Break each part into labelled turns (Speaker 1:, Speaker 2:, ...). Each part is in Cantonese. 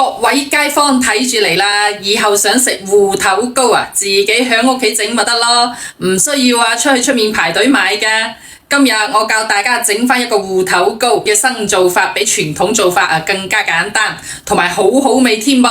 Speaker 1: 各位街坊睇住嚟啦，以後想食芋頭糕啊，自己喺屋企整咪得咯，唔需要出面排隊買噶。今日我教大家整返一個芋頭糕嘅新做法，比傳統做法更加簡單，同埋好好味添噃，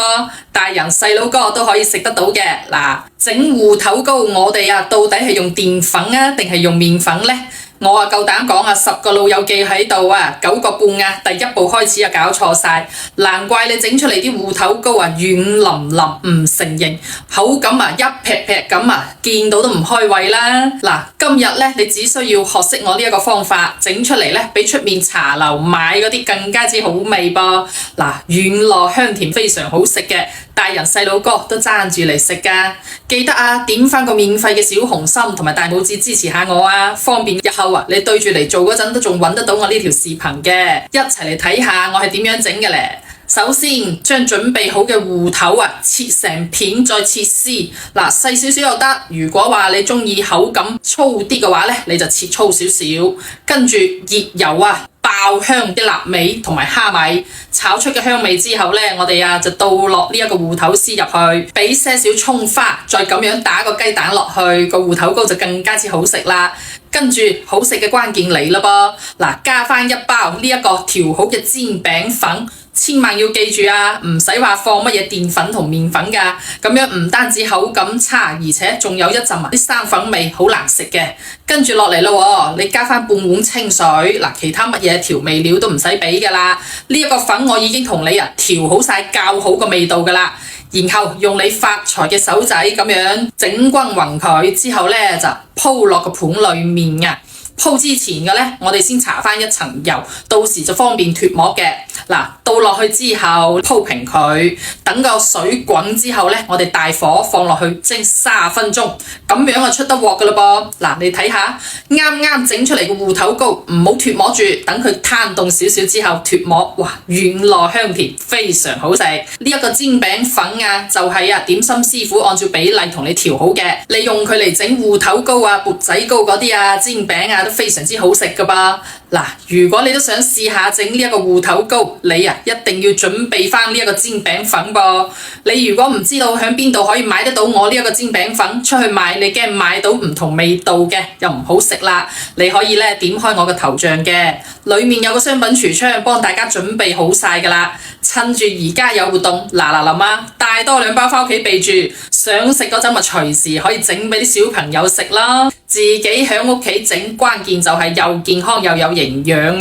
Speaker 1: 大人細佬哥都可以食得到嘅。嗱，整芋頭糕我哋到底係用澱粉定係用麵粉呢？我夠膽講10個老友記喺度9個半第一步開始搞錯晒，難怪你整出嚟啲芋頭糕軟腍腍唔成形，口感一劈劈咁見到都唔開胃啦。嗱，今日呢，你只需要學識我呢一個方法，整出嚟呢，比出面茶樓買嗰啲更加之好味噃。嗱，軟糯香甜，非常好食嘅，大人細佬哥都爭住嚟食噶。記得點返個免費嘅小紅心同埋大拇指支持下我方便日後你對住嚟做嗰陣都仲揾得到我呢條視頻嘅，一齊嚟睇下我係點樣整嘅咧。首先將準備好嘅芋頭切成片，再切絲。嗱，細少少又得。如果話你中意口感粗啲嘅話呢，你就切粗少少。跟住熱油爆香啲臘味同埋蝦米，炒出嘅香味之後呢，我哋就倒落呢一個芋頭絲入去，俾些少蔥花，再咁樣打個雞蛋落去，個芋頭糕就更加之好食啦。跟住好食嘅關鍵嚟啦噃，嗱，加返一包呢一個調好嘅煎餅粉。千萬要記住唔使話放乜嘢澱粉同麵粉㗎，咁樣唔單止口感差，而且仲有一陣啲生粉味，好難食嘅。跟住落嚟咯，你加返半碗清水，嗱，其他乜嘢調味料都唔使俾㗎啦。呢一個粉我已經同你調好晒，較好個味道㗎啦。然後用你發財嘅手仔咁樣整均勻佢，之後呢，就鋪落個盤裏面鋪之前嘅呢，我哋先搽返一層油，到時就方便脫膜嘅。嗱，倒落去之後鋪平佢，等個水滾之後呢，我哋大火放落去蒸30分鐘，咁樣就出得鑊噶啦噃。嗱，你睇下啱啱整出嚟嘅芋頭糕，唔好脫膜住，等佢攤凍少少之後脫膜，哇，軟糯香甜，非常好食。呢一個煎餅粉就係點心師傅按照比例同你調好嘅，你用佢嚟整芋頭糕缽仔糕嗰啲煎餅都非常之好食噶噃。嗱，如果你都想試下整呢一個芋頭糕，你一定要準備返呢一個煎餅粉噃。你如果唔知道喺邊度可以買得到我呢一個煎餅粉，出去買你驚買到唔同味道嘅，又唔好食啦。你可以點開我個頭像嘅，裏面有個商品櫥窗幫大家準備好晒噶啦。趁住而家有活動，嗱臨帶多2包返屋企備住，想食嗰陣咪隨時可以整俾啲小朋友食啦。自己喺屋企整，關鍵就係又健康又有營養